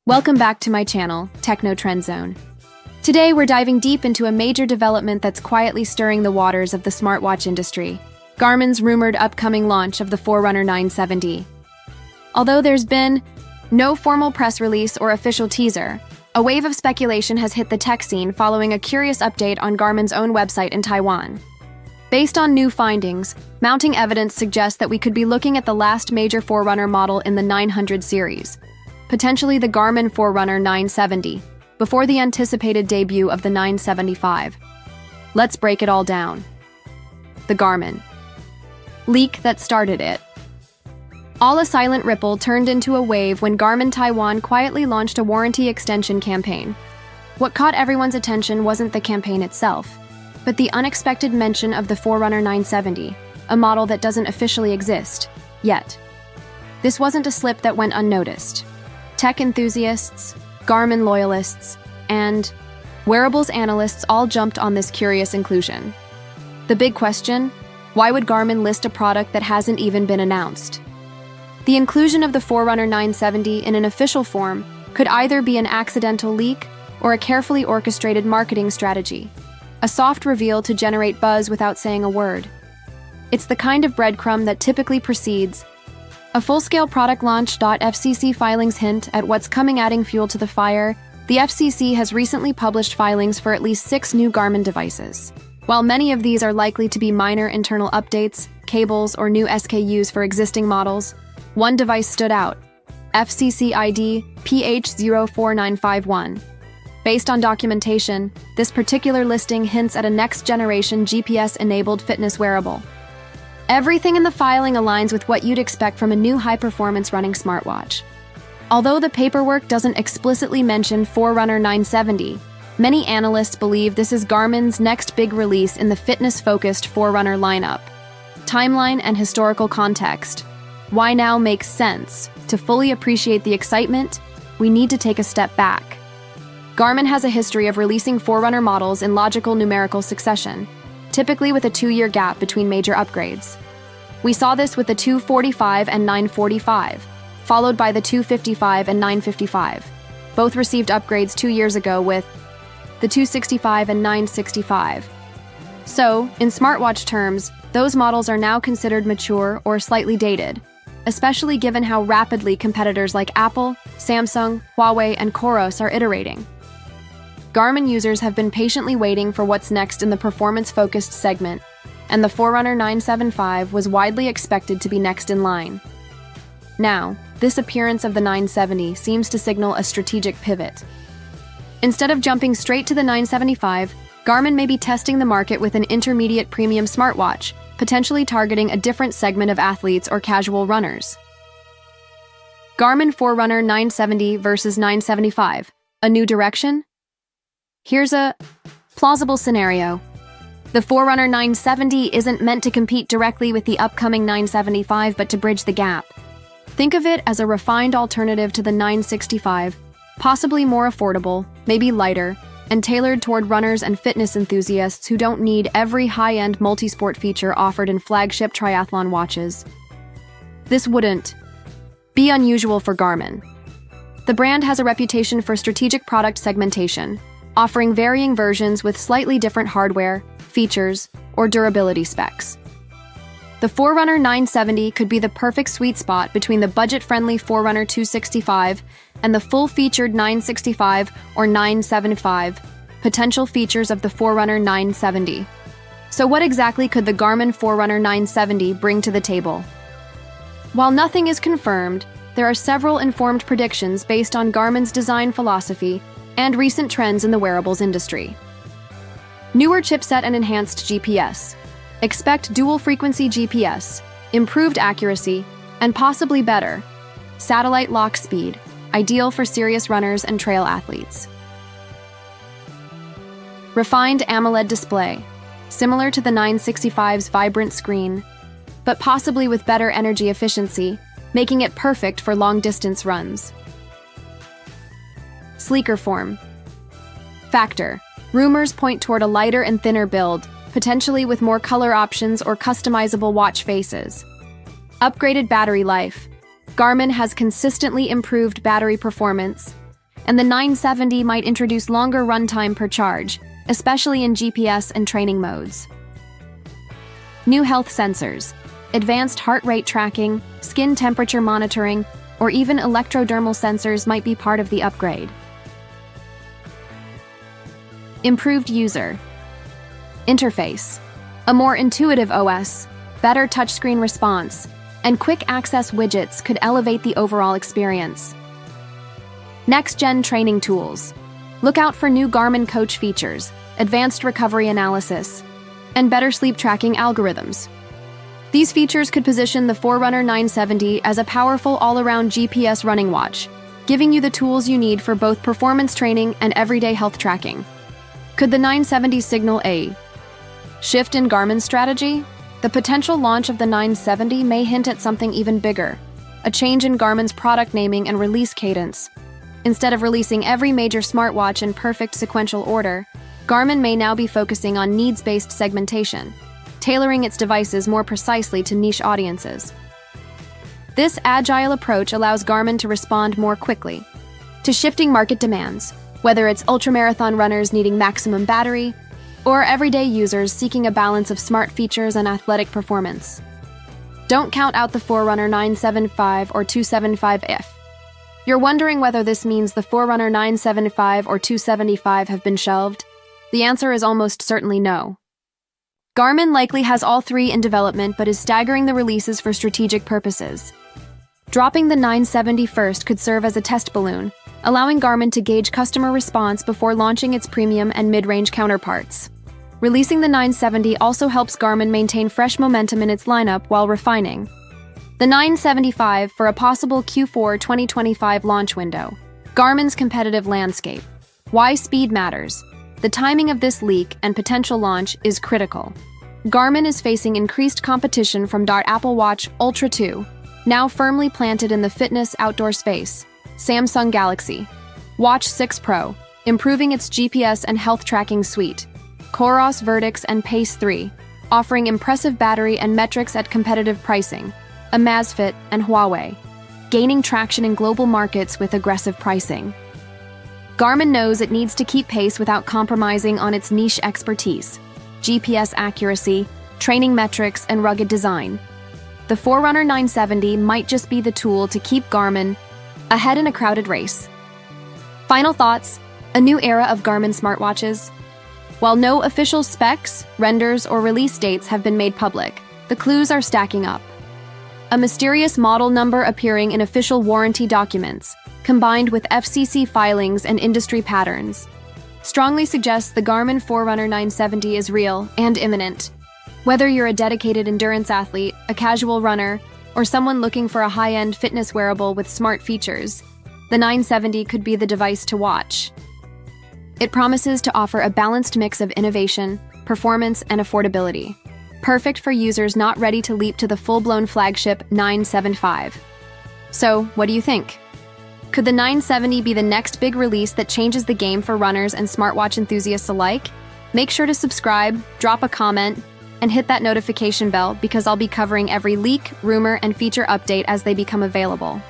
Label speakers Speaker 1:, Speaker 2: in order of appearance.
Speaker 1: Welcome back to my channel, Techno Trend Zone. Today we're diving deep into a major development that's quietly stirring the waters of the smartwatch industry, Garmin's rumored upcoming launch of the Forerunner 970. Although there's been no formal press release or official teaser, a wave of speculation has hit the tech scene following a curious update on Garmin's own website in Taiwan. Based on new findings, mounting evidence suggests that we could be looking at the last major Forerunner model in the 900 series, potentially the Garmin Forerunner 970, before the anticipated debut of the 975. Let's break it all down. The Garmin leak that started it. All a silent ripple turned into a wave when Garmin Taiwan quietly launched a warranty extension campaign. What caught everyone's attention wasn't the campaign itself, but the unexpected mention of the Forerunner 970, a model that doesn't officially exist yet. This wasn't a slip that went unnoticed. Tech enthusiasts, Garmin loyalists, and wearables analysts all jumped on this curious inclusion. The big question: why would Garmin list a product that hasn't even been announced? The inclusion of the Forerunner 970 in an official form could either be an accidental leak or a carefully orchestrated marketing strategy, a soft reveal to generate buzz without saying a word. It's the kind of breadcrumb that typically precedes a full-scale product launch. FCC filings hint at what's coming. Adding fuel to the fire, the FCC has recently published filings for at least 6 new Garmin devices. While many of these are likely to be minor internal updates, cables, or new SKUs for existing models, one device stood out: FCC ID PH04951. Based on documentation, this particular listing hints at a next-generation GPS-enabled fitness wearable. Everything in the filing aligns with what you'd expect from a new high-performance running smartwatch. Although the paperwork doesn't explicitly mention Forerunner 970, many analysts believe this is Garmin's next big release in the fitness-focused Forerunner lineup. Timeline and historical context. Why now makes sense. To fully appreciate the excitement, we need to take a step back. Garmin has a history of releasing Forerunner models in logical numerical succession, typically with a 2-year gap between major upgrades. We saw this with the 245 and 945, followed by the 255 and 955. Both received upgrades 2 years ago with the 265 and 965. So, in smartwatch terms, those models are now considered mature or slightly dated, especially given how rapidly competitors like Apple, Samsung, Huawei, and Coros are iterating. Garmin users have been patiently waiting for what's next in the performance-focused segment, and the Forerunner 975 was widely expected to be next in line. Now, this appearance of the 970 seems to signal a strategic pivot. Instead of jumping straight to the 975, Garmin may be testing the market with an intermediate premium smartwatch, potentially targeting a different segment of athletes or casual runners. Garmin Forerunner 970 versus 975, a new direction? Here's a plausible scenario. The Forerunner 970 isn't meant to compete directly with the upcoming 975, but to bridge the gap. Think of it as a refined alternative to the 965, possibly more affordable, maybe lighter, and tailored toward runners and fitness enthusiasts who don't need every high-end multisport feature offered in flagship triathlon watches. This wouldn't be unusual for Garmin. The brand has a reputation for strategic product segmentation, offering varying versions with slightly different hardware, features, or durability specs. The Forerunner 970 could be the perfect sweet spot between the budget-friendly Forerunner 265 and the full-featured 965 or 975 potential features of the Forerunner 970. So what exactly could the Garmin Forerunner 970 bring to the table? While nothing is confirmed, there are several informed predictions based on Garmin's design philosophy and recent trends in the wearables industry. Newer chipset and enhanced GPS. Expect dual-frequency GPS, improved accuracy, and possibly better satellite lock speed, ideal for serious runners and trail athletes. Refined AMOLED display, similar to the 965's vibrant screen, but possibly with better energy efficiency, making it perfect for long-distance runs. Sleeker form factor. Rumors point toward a lighter and thinner build, potentially with more color options or customizable watch faces. Upgraded battery life. Garmin has consistently improved battery performance, and the 970 might introduce longer runtime per charge, especially in GPS and training modes. New health sensors, advanced heart rate tracking, skin temperature monitoring, or even electrodermal sensors might be part of the upgrade. Improved user interface, a more intuitive OS, better touchscreen response, and quick access widgets could elevate the overall experience. Next-gen training tools. Look out for new Garmin Coach features, advanced recovery analysis, and better sleep tracking algorithms. These features could position the Forerunner 970 as a powerful all-around GPS running watch, giving you the tools you need for both performance training and everyday health tracking. Could the 970 signal a shift in Garmin's strategy? The potential launch of the 970 may hint at something even bigger, a change in Garmin's product naming and release cadence. Instead of releasing every major smartwatch in perfect sequential order, Garmin may now be focusing on needs-based segmentation, tailoring its devices more precisely to niche audiences. This agile approach allows Garmin to respond more quickly to shifting market demands, whether it's ultramarathon runners needing maximum battery or everyday users seeking a balance of smart features and athletic performance. Don't count out the Forerunner 975 or 275 if you're wondering whether this means the Forerunner 975 or 275 have been shelved. The answer is almost certainly no. Garmin likely has all three in development but is staggering the releases for strategic purposes. Dropping the 970 first could serve as a test balloon, allowing Garmin to gauge customer response before launching its premium and mid-range counterparts. Releasing the 970 also helps Garmin maintain fresh momentum in its lineup while refining the 975 for a possible Q4 2025 launch window. Garmin's competitive landscape. Why speed matters. The timing of this leak and potential launch is critical. Garmin is facing increased competition from Dart Apple Watch Ultra 2, now firmly planted in the fitness outdoor space, Samsung Galaxy Watch 6 Pro, improving its GPS and health tracking suite, Coros Vertix and Pace 3, offering impressive battery and metrics at competitive pricing, Amazfit and Huawei, gaining traction in global markets with aggressive pricing. Garmin knows it needs to keep pace without compromising on its niche expertise, GPS accuracy, training metrics, and rugged design. The Forerunner 970 might just be the tool to keep Garmin ahead in a crowded race. Final thoughts: a new era of Garmin smartwatches. While no official specs, renders, or release dates have been made public, the clues are stacking up. A mysterious model number appearing in official warranty documents, combined with FCC filings and industry patterns, strongly suggests the Garmin Forerunner 970 is real and imminent. Whether you're a dedicated endurance athlete, a casual runner, or someone looking for a high-end fitness wearable with smart features, the 970 could be the device to watch. It promises to offer a balanced mix of innovation, performance, and affordability, perfect for users not ready to leap to the full-blown flagship 975. So, what do you think? Could the 970 be the next big release that changes the game for runners and smartwatch enthusiasts alike? Make sure to subscribe, drop a comment, and hit that notification bell because I'll be covering every leak, rumor, and feature update as they become available.